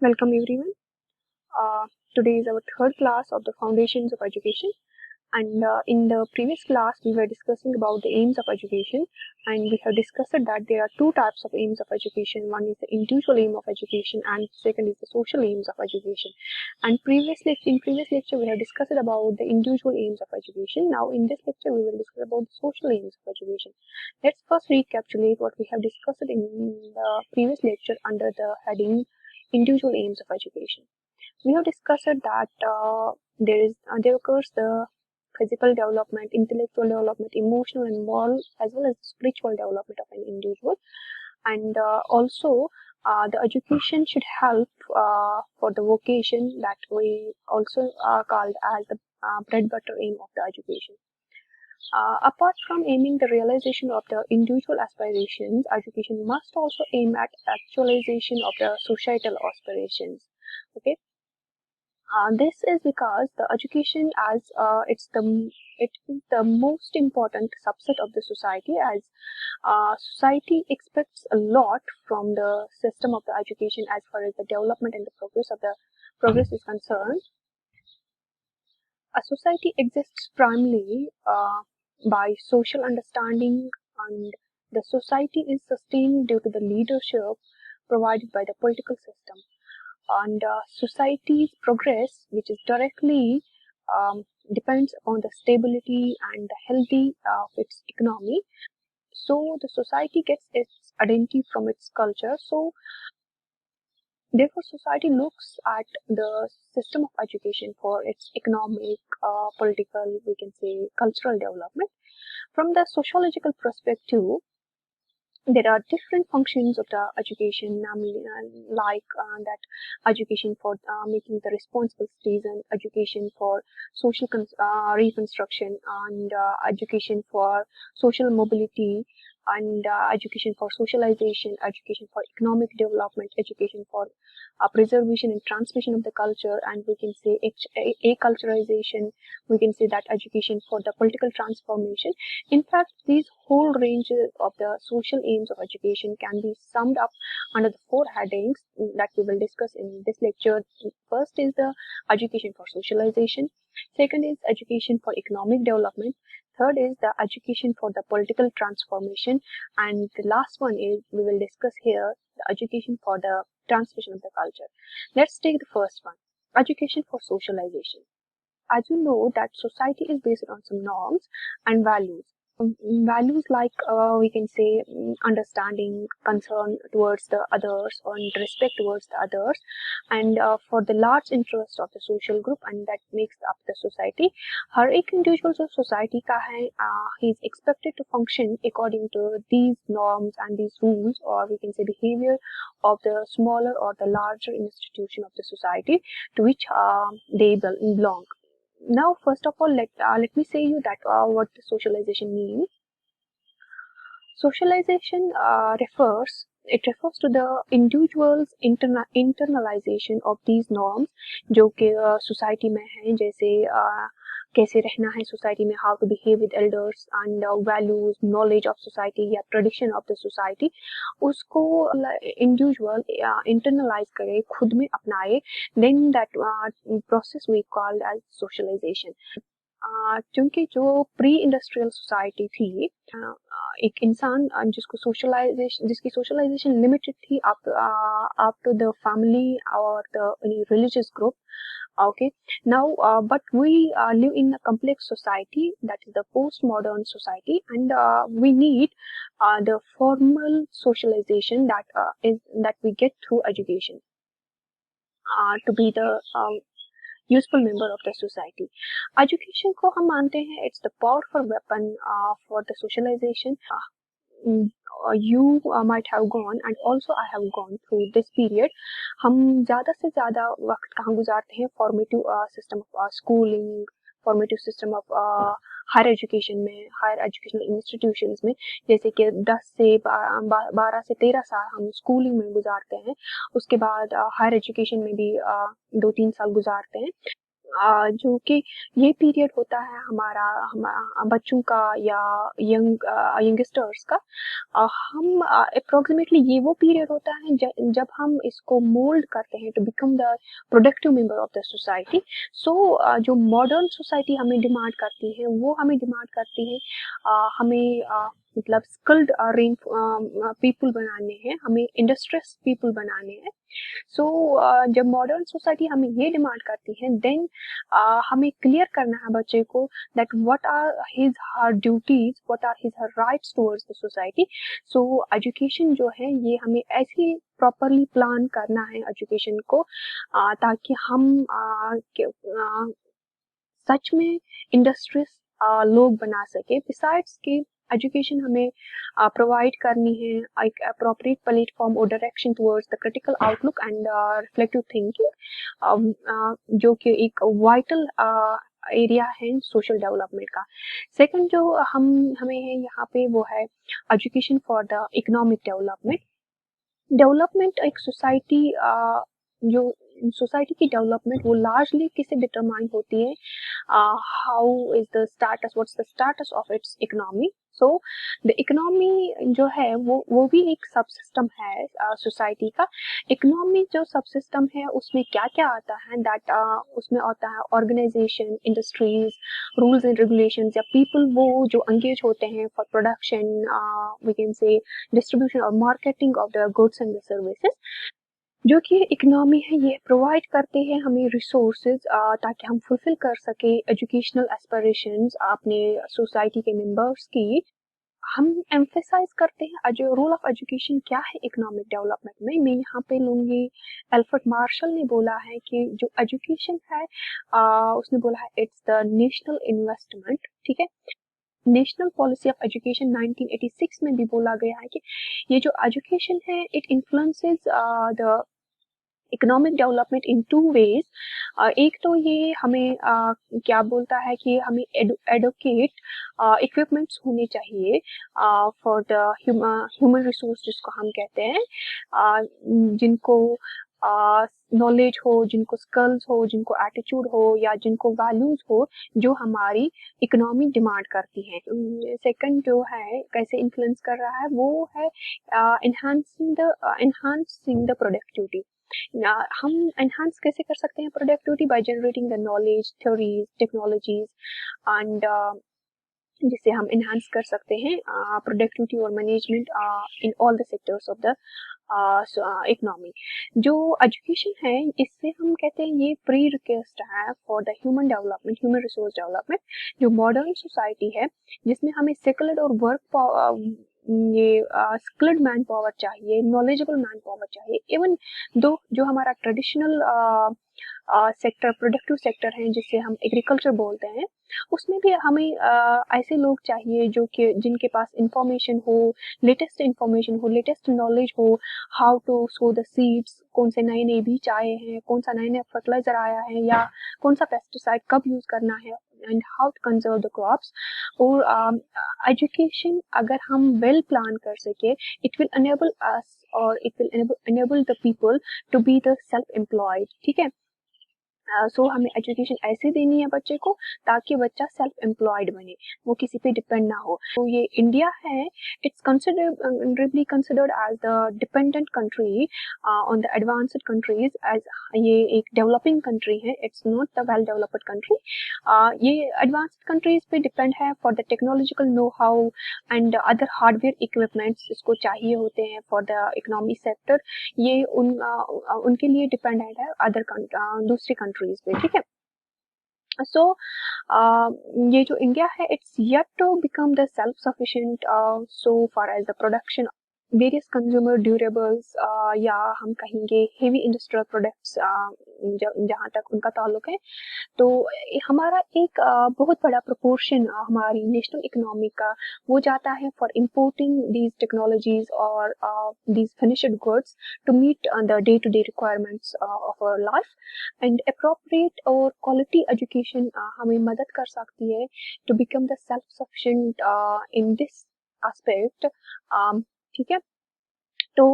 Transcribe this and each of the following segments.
Welcome everyone. Today is our third class of the foundations of education, and in the previous class we were discussing about the aims of education, and we have discussed that there are two types of aims of education. One is the individual aim of education, and second is the social aims of education. And in previous lecture we have discussed about the individual aims of education. Now in this lecture we will discuss about the social aims of education. Let's first recapitulate what we have discussed in the previous lecture under the heading individual aims of education. We have discussed that there occurs the physical development, intellectual development, emotional and moral, as well as spiritual development of an individual, and also the education should help for the vocation that we also called as the bread butter aim of the education. Apart from aiming the realization of the individual aspirations, education must also aim at actualization of the societal aspirations. Okay, this is because the education as it is the most important subset of the society, as society expects a lot from the system of the education as far as the development and the progress is concerned. A society exists primarily by social understanding, and the society is sustained due to the leadership provided by the political system. And society's progress, which is directly depends on the stability and the healthy of its economy. So the society gets its identity from its culture. So therefore, society looks at the system of education for its economic, political, we can say, cultural development. From the sociological perspective, there are different functions of the education, namely like that education for making the responsible citizen, education for social reconstruction, and education for social mobility, and education for socialization, education for economic development, education for preservation and transmission of the culture, and we can say acculturization. We can say that education for the political transformation. In fact, these whole ranges of the social aims of education can be summed up under the four headings that we will discuss in this lecture. First is the education for socialization. Second is education for economic development. Third is the education for the political transformation. And the last one is we will discuss here the education for the transmission of the culture. Let's take the first one, education for socialization. As you know that society is based on some norms and values. Values like we can say understanding, concern towards the others, and respect towards the others, and for the large interest of the social group, and that makes up the society. हर एक individual जो society का है, he is expected to function according to these norms and these rules, or we can say behavior of the smaller or the larger institution of the society to which they belong. Now, first of all, let me say you that what the socialization means. Socialization refers to the individual's internalization of these norms जो कि society में हैं, जैसे कैसे रहना है society में, how to behave with elders, and values, knowledge of society या tradition of the society, उसको individual internalize करे, खुद में अपनाए, then that process we call as socialization. क्योंकि जो प्री इंडस्ट्रियल सोसाइटी थी, एक इंसान जिसकी सोशलाइजेशन लिमिटेड थी अप टू द फैमिली और the religious group. Okay, now but we live in a complex society, that is the postmodern society, and we need the formal socialization that we get through education to be the useful member of the society. Education को हम मानते हैं it's the powerful weapon for the socialization. You might have gone, and also I have gone through this period. हम ज़्यादा से ज़्यादा वक्त कहाँ गुजारते हैं? Formative system of schooling, formative system of higher education में, higher educational institutions में, जैसे कि 10 से 12 से 13 साल हम स्कूलिंग में गुजारते हैं. उसके बाद हायर एजुकेशन में भी 2-3 साल गुजारते हैं. जो कि ये पीरियड होता है हमारा बच्चों का या यंगस्टर्स का, हम अप्रोक्सीमेटली ये वो पीरियड होता है जब हम इसको मोल्ड करते हैं to become the productive member of the society. So जो मॉडर्न सोसाइटी हमें डिमांड करती है वो हमें डिमांड करती है, हमें मतलब स्किल्ड रेंज पीपल बनाने हैं, हमें इंडस्ट्रियस पीपल बनाने हैं। सो जब मॉडर्न सोसाइटी हमें ये डिमांड करती है, देन हमें क्लियर करना है बच्चे को that what are his her duties, what are his her rights towards the society. So education जो है ये हमें ऐसे प्रॉपरली प्लान करना है एजुकेशन को, ताकि हम सच में इंडस्ट्रीज लोग बना सके। बिसाइड्स कि एजुकेशन हमें प्रोवाइड करनी है एक अप्रोप्रिएट प्लेटफॉर्म और direction towards the critical outlook and reflective thinking, जो कि एक वाइटल एरिया है सोशल डेवलपमेंट का। सेकंड जो हमें है यहाँ पे वो है education for the economic development. Development एक सोसाइटी, जो सोसाइटी की डेवलपमेंट वो लार्जली किससे डिटरमाइन होती है, how is the status, what's the status of its economy. So the economy जो है वो भी एक सब सिस्टम है सोसाइटी का। इकोनॉमी जो सब सिस्टम है उसमें क्या क्या आता है, दैट उसमें आता है organisation, industries, rules and regulations या पीपल वो जो एंगेज होते हैं for production, we can say distribution और marketing of the goods and services. जो कि इकोनॉमी है ये प्रोवाइड करते हैं हमें रिसोर्सेज, ताकि हम फुलफिल कर सके एजुकेशनल एस्पिरेशंस अपने सोसाइटी के मेंबर्स की। हम एम्फेसाइज करते हैं जो रोल ऑफ एजुकेशन क्या है इकोनॉमिक डेवलपमेंट में। मैं यहाँ पे लूंगी एल्फ्रेड मार्शल ने बोला है कि जो एजुकेशन है, उसने बोला है इट्स द नेशनल इन्वेस्टमेंट। ठीक है, नेशनल पॉलिसी ऑफ एजुकेशन 1986 में भी बोला गया है कि ये जो एजुकेशन है it influences the economic development in two ways. एक तो ये हमें क्या बोलता है कि हमें एडुकेट इक्विपमेंट्स होने चाहिए फॉर द ह्यूमन रिसोर्स जिसको हम कहते हैं, जिनको नॉलेज हो, जिनको स्किल्स हो, जिनको एटीट्यूड हो या जिनको वैल्यूज हो जो हमारी इकोनॉमी डिमांड करती है। सेकंड जो है कैसे इन्फ्लुएंस कर रहा है वो है एनहांसिंग द प्रोडक्टिविटी। हम एनहांस कैसे कर सकते हैं productivity, by generating the knowledge, theories, technologies and जिससे हम एनहांस कर सकते हैं प्रोडक्टिविटी और management in all the sectors of the economy. जो एजुकेशन है इससे हम कहते हैं ये प्री रिक्वेस्ट है for the human development, human resource development. जो मॉडर्न सोसाइटी है जिसमें हमें सेकुलर और वर्क ये स्किल्ड मैन पावर चाहिए, नॉलेजेबल मैन पावर चाहिए। इवन दो जो हमारा ट्रेडिशनल सेक्टर, प्रोडक्टिव सेक्टर है जिसे हम एग्रीकल्चर बोलते हैं, उसमें भी हमें ऐसे लोग चाहिए जो कि जिनके पास इंफॉर्मेशन हो, लेटेस्ट नॉलेज हो, how to sow the seeds, कौन से नए नए बीज आए हैं, कौन सा नया नया फर्टिलाइजर आया है या कौन सा पेस्टिसाइड कब यूज करना है and how to conserve the crops. और एजुकेशन अगर हम वेल प्लान कर सके, इट विल एनेबल अस और it will enable the people to be the self employed. ठीक है, सो हमें एजुकेशन ऐसे देनी है बच्चे को ताकि बच्चा सेल्फ एम्प्लॉयड बने, वो किसी पे डिपेंड ना हो। तो ये इंडिया है, it's considerably considered as the dependent country on the advanced countries, as ये एक डेवलपिंग कंट्री है, it's not the well developed country. ये एडवांस्ड कंट्रीज पे डिपेंड है for the technological know how and other hardware equipments इसको चाहिए होते हैं फॉर द इकोनॉमी सेक्टर। ये उनके लिए डिपेंडेंट है अदर दूसरी कंट्रीज पे। ठीक है, सो ये जो इंडिया है it's yet to become the self sufficient so far as the production various consumer durables, या हम कहेंगे हेवी इंडस्ट्रियल प्रोडक्ट्स जहाँ तक उनका ताल्लुक है। तो हमारा एक बहुत बड़ा प्रोपोर्शन हमारी नेशनल इकोनॉमी का वो जाता है फॉर इम्पोर्टिंग दीज टेक्नोलॉजीज और these finished goods to meet the day to day requirements of our life. And appropriate और क्वालिटी एजुकेशन हमें मदद कर सकती है to become the self sufficient in this aspect. ठीक है, तो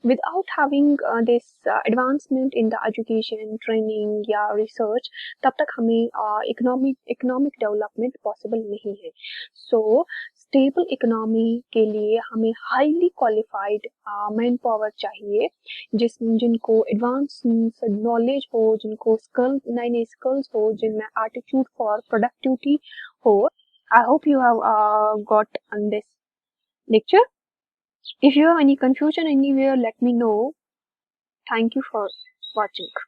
without having this advancement in the education training या रिसर्च, तब तक हमें इकोनॉमिक डेवलपमेंट पॉसिबल नहीं है। सो स्टेबल इकोनॉमी के लिए हमें हाईली क्वालिफाइड मैन पावर चाहिए, जिनको एडवांस नॉलेज हो, जिनको नए नए स्किल्स हो, जिनमें एटीट्यूड फॉर प्रोडक्टिविटी हो। I hope you have got on this lecture. If you have any confusion anywhere, let me know. Thank you for watching.